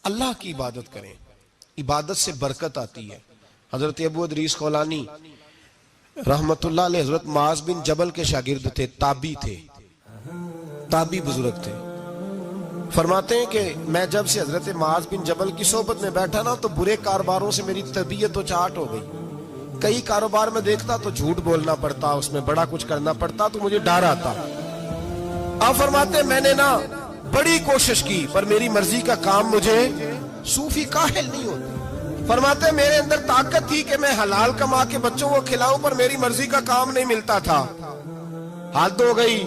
اللہ کی عبادت کریں، عبادت سے برکت آتی ہے۔ حضرت ابو ادریس خولانی رحمت اللہ علیہ حضرت معاذ بن جبل کے شاگرد تھے، تابعی تھے، تابعی بزرگ تھے۔ فرماتے ہیں کہ میں جب سے حضرت معاذ بن جبل کی صحبت میں بیٹھا نا تو برے کاروباروں سے میری طبیعت و چاٹ ہو گئی۔ کئی کاروبار میں دیکھتا تو جھوٹ بولنا پڑتا، اس میں بڑا کچھ کرنا پڑتا تو مجھے ڈر آتا۔ آپ فرماتے ہیں میں نے نا بڑی کوشش کی پر میری مرضی کا کام مجھے صوفی کاہل نہیں ہوتے۔ فرماتے ہیں میرے اندر طاقت تھی کہ میں حلال کما کے بچوں کو کھلاؤں پر میری مرضی کا کام نہیں ملتا تھا، حد ہو گئی۔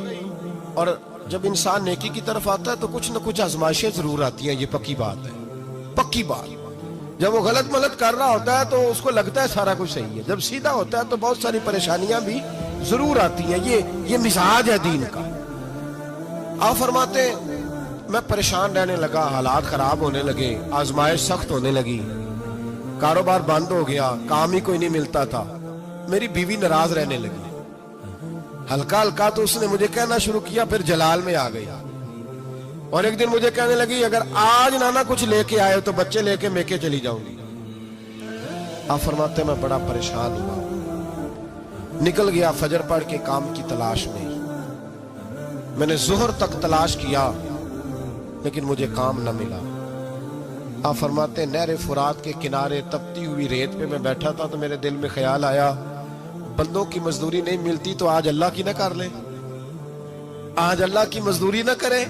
اور جب انسان نیکی کی طرف آتا ہے تو کچھ نہ کچھ آزمائشیں ضرور آتی ہیں، یہ پکی بات ہے، پکی بات۔ جب وہ غلط ملت کر رہا ہوتا ہے تو اس کو لگتا ہے سارا کچھ صحیح ہے، جب سیدھا ہوتا ہے تو بہت ساری پریشانیاں بھی ضرور آتی ہیں، یہ مزاج ہے دین کا۔ آپ فرماتے ہیں میں پریشان رہنے لگا، حالات خراب ہونے لگے، آزمائش سخت ہونے لگی، کاروبار بند ہو گیا، کام ہی کوئی نہیں ملتا تھا، میری بیوی ناراض رہنے لگی، ہلکا ہلکا تو اس نے مجھے کہنا شروع کیا، پھر جلال میں آ گئی، اور ایک دن مجھے کہنے لگی اگر آج نانا کچھ لے کے آئے تو بچے لے کے میکے چلی جاؤں گی۔ آپ فرماتے ہیں میں بڑا پریشان ہوا، نکل گیا فجر پڑھ کے کام کی تلاش میں، میں نے ظہر تک تلاش کیا لیکن مجھے کام نہ ملا۔ آپ فرماتے ہیں نہر فرات کے کنارے تپتی ہوئی ریت پہ میں بیٹھا تھا تو میرے دل میں خیال آیا بندوں کی مزدوری نہیں ملتی تو آج اللہ کی نہ کر لیں، آج اللہ کی مزدوری نہ کریں۔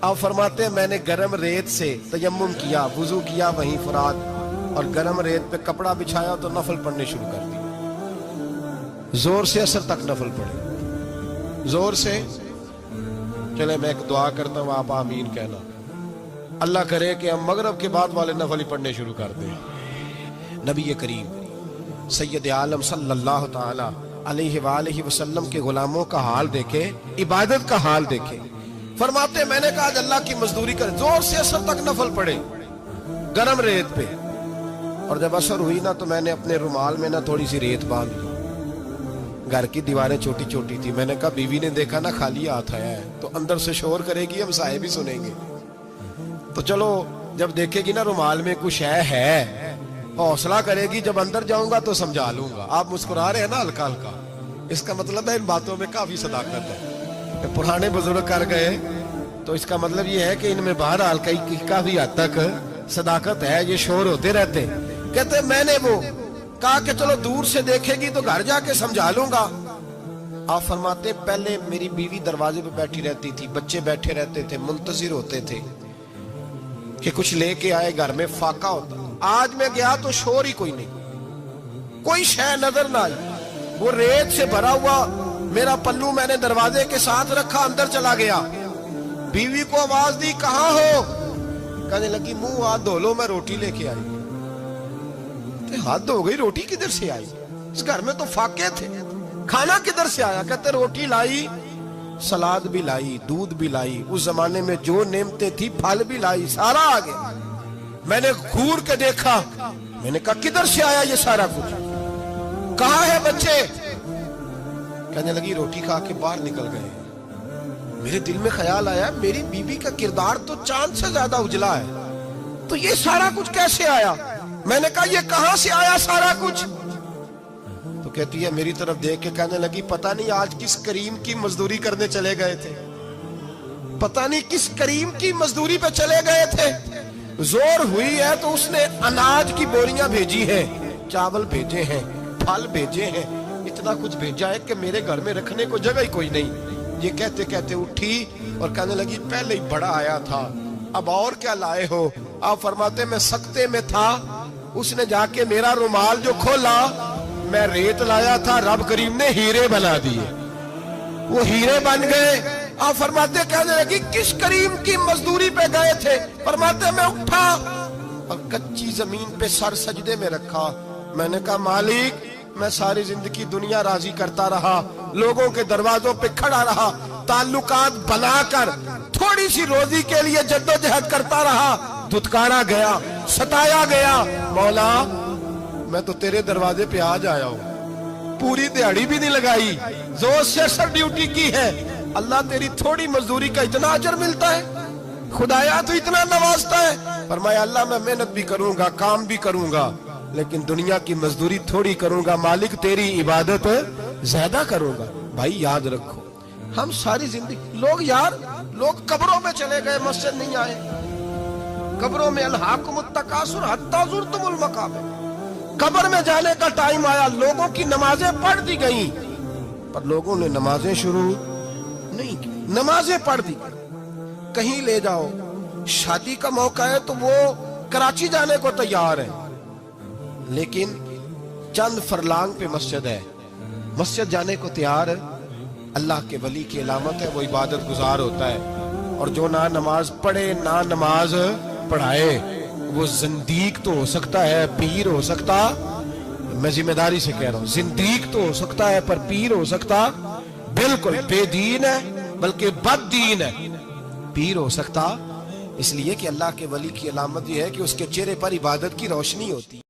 آپ فرماتے ہیں میں نے گرم ریت سے تیمم کیا، وضو کیا وہیں فرات، اور گرم ریت پہ کپڑا بچھایا تو نفل پڑھنے شروع کر دی، زور سے اثر تک نفل پڑھے، زور سے۔ چلے میں ایک دعا کرتا ہوں، آپ آمین کہنا، اللہ کرے کہ ہم مغرب کے بعد والے نفل ہی پڑھنے شروع کر دیں۔ نبی کریم سید عالم صلی اللہ تعالی علیہ وآلہ وسلم کے غلاموں کا حال دیکھے، عبادت کا حال دیکھے۔ فرماتے میں نے کہا آج اللہ کی مزدوری کر، زور سے اثر تک نفل پڑھے گرم ریت پہ، اور جب اثر ہوئی نا تو میں نے اپنے رومال میں نا تھوڑی سی ریت باندھ لی، گھر کی دیواریں چھوٹی چھوٹی تھی، میں نے کہا بیوی نے دیکھا نا خالی ہاتھ آیا ہے تو اندر سے شور کرے گی، ہم صاحب بھی سنیں گے، تو چلو جب دیکھے گی نا رومال میں کچھ ہے حوصلہ کرے گی، جب اندر جاؤں گا تو سمجھا لوں گا۔ آپ مسکرا رہے ہیں نا ہلکا ہلکا، اس کا مطلب ہے ان باتوں میں کافی صداقت ہے، کہ پرانے بزرگ کر گئے تو اس کا مطلب یہ ہے کہ ان میں بہرحال کافی حد تک صداقت ہے، یہ شور ہوتے رہتے۔ کہتے میں نے وہ کہا کہ چلو دور سے دیکھے گی تو گھر جا کے سمجھا لوں گا۔ آپ فرماتے پہلے میری بیوی دروازے پہ بیٹھی رہتی تھی، بچے بیٹھے رہتے تھے، منتظر ہوتے تھے کہ کچھ لے کے آئے، گھر میں فاقہ ہوتا۔ آج میں گیا تو شور ہی کوئی نہیں، کوئی شے نظر نہ آئی، وہ ریت سے بھرا ہوا میرا پلو میں نے دروازے کے ساتھ رکھا، اندر چلا گیا، بیوی کو آواز دی کہاں ہو؟ کہنے لگی منہ ہاتھ دھو لو میں روٹی لے کے آئی۔ ہاتھ ہو گئی، روٹی کدھر سے آئی؟ اس گھر میں تو فاقے تھے، کھانا کدھر سے آیا؟ کہتے روٹی لائی، سلاد بھی لائی، دودھ بھی لائی، اس زمانے میں جو نعمتیں تھی پھل بھی لائی، سارا آ گیا۔ میں نے گھور کے دیکھا، میں نے کہا کدھر سے آیا یہ سارا کچھ؟ کہاں ہے بچے؟ کہنے لگی روٹی کھا کے باہر نکل گئے۔ میرے دل میں خیال آیا میری بیوی کا کردار تو چاند سے زیادہ اجلا ہے، تو یہ سارا کچھ کیسے آیا؟ میں نے کہا یہ کہاں سے آیا سارا کچھ؟ تو کہتی ہے میری طرف دیکھ کے کہنے لگی پتہ نہیں آج کس کریم کی مزدوری کرنے چلے گئے تھے، پتہ نہیں کس کریم کی مزدوری پہ چلے گئے تھے، زور ہوئی ہے تو اس نے اناج کی بوریاں بھیجی ہیں، چاول بھیجے ہیں، پھل بھیجے ہیں، اتنا کچھ بھیجا ہے کہ میرے گھر میں رکھنے کو جگہ ہی کوئی نہیں۔ یہ کہتے کہتے اٹھی اور کہنے لگی پہلے ہی بڑا آیا تھا، اب اور کیا لائے ہو؟ آپ فرماتے میں سکتے میں تھا، اس نے جا کے میرا رومال جو کھولا، میں ریت لایا تھا، رب کریم نے ہیرے بنا دیے، وہ ہیرے بن گئے۔ آپ فرماتے کہنے لگی کس کریم کی مزدوری پہ گئے تھے؟ فرماتے میں اٹھا اور کچی زمین پہ سر سجدے میں رکھا، میں نے کہا مالک میں ساری زندگی دنیا راضی کرتا رہا، لوگوں کے دروازوں پہ کھڑا رہا، تعلقات بنا کر تھوڑی سی روزی کے لیے جدوجہد کرتا رہا، دھتکارا گیا، ستایا گیا، مولا میں تو تیرے دروازے پہ آج آیا ہوں، پوری دیہڑی بھی نہیں لگائی، زور سے سر ڈیوٹی کی ہے، اللہ تیری تھوڑی مزدوری کا اتنا اجر ملتا ہے؟ خدایا تو اتنا نوازتا ہے. فرمایا اللہ میں محنت بھی کروں گا, کام بھی کروں گا, لیکن دنیا کی مزدوری تھوڑی کروں گا, مالک تیری عبادت زیادہ کروں گا. بھائی یاد رکھو, ہم ساری زندگی لوگ قبروں میں چلے گئے, مسجد نہیں آئے. قبروں میں الہاکم التکاثر حتی زرتم المقابر, قبر میں جانے کا ٹائم آیا, لوگوں کی نمازیں پڑھ دی گئیں, پر لوگوں نے نمازیں شروع نہیں کی. نمازیں پڑھ دی, کہیں لے جاؤ, شادی کا موقع ہے تو وہ کراچی جانے کو تیار ہے, لیکن چند فرلانگ پہ مسجد ہے, مسجد جانے کو تیار ہے. اللہ کے ولی کی علامت ہے, وہ عبادت گزار ہوتا ہے. اور جو نہ نماز پڑھے نہ نماز پڑھائے, وہ زندیق تو ہو سکتا ہے, پیر ہو سکتا, میں ذمہ داری سے کہہ رہا ہوں, زندیق تو ہو سکتا ہے پر پیر ہو سکتا بالکل بے دین ہے, بلکہ بد دین ہے. پیر ہو سکتا اس لیے کہ اللہ کے ولی کی علامت یہ ہے کہ اس کے چہرے پر عبادت کی روشنی ہوتی ہے.